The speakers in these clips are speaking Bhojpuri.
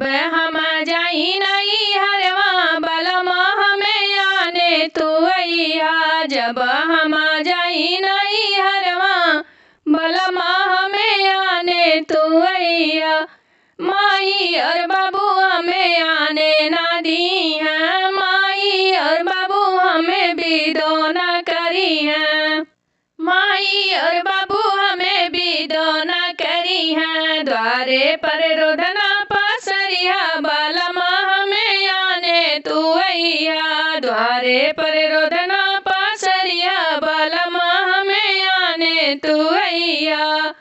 हम जाई नहीं हरवा बलमा हमें आने तू अइहा। जब हम जाई नहीं हरवा बलमा हमें आने तू अइहा। माई और बाबू हमें आने ना दी हैं, माई और बाबू हमें विदो न करी हैं। माई और बाबू हमें विदो न करी हैं। द्वारे पर रोदना पसरिया बलमा हमें आने तू अइहा। द्वारे पर रोदना पसरिया बलमा हमें आने तू अइहा।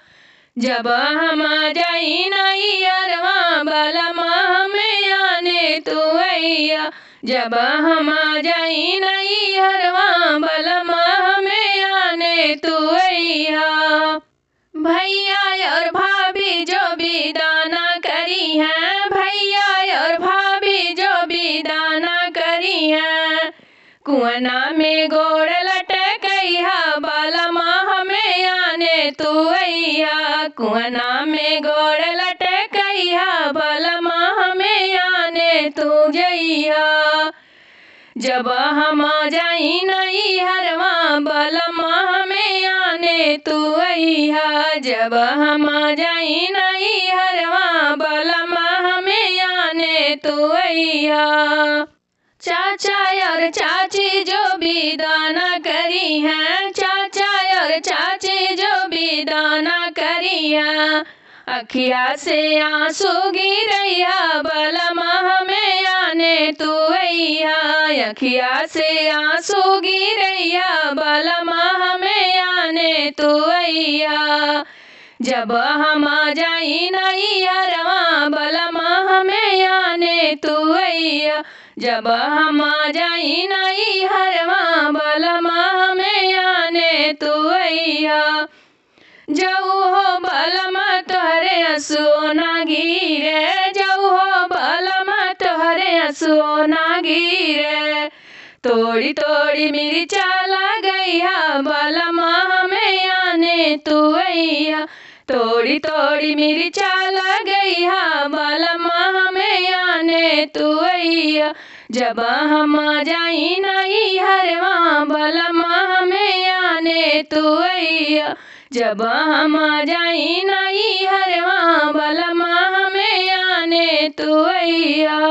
जब हम जाई नहीं अरवा बलमा हमें आने तू अइहा। जब हम जाई नहीं हरवा बलमा हमें आने तू अइहा। भैया और भाभी जो विदा न करी हैं, भैया और भाभी जो विदा न करी हैं। कुआना में गोड़ लटकइहा बलमा हमें आने तू अइहा। कुआना में गोड़ लटकइहा बलमा हमें आने तू जइहा। जब हम जाई नहीं हरवा बलमा हमें आने तू अइहा। जब हम जाई नहीं हरवा बलमा हमें आने तू अइहा। चाचा और चाची जो विदा न करी हैं, चाचा और चाची जो विदा न करी हैं। अखिया से आंसू गिरइहा बलमा हमें आने तू अइहा। अखिया से आंसू गिरइहा बलमा हमें आने तू अइहा। जब हम जाई नहीं हरवा बलमा हमें आने तू अइहा। जब हम जाई नहीं हरवा बलमा हमें आने तू अइहा। जाऊ हो बलमा तोहरे आंसू ना गिरे, जाऊ हो बलमा तोहरे आंसू ना गिरे। तोड़ी तोड़ी मिर्चा लगइहा बलमा हमें आने तू अइहा। तोड़ी तोड़ी मिर्चा लगइहा बलमा हमें आने तू अइहा। जब हम जाई नहीं हरवा बलमा हमें आने तू अइहा। जब हम जाई नहीं हरवा बलमा हमें आने तू अइहा।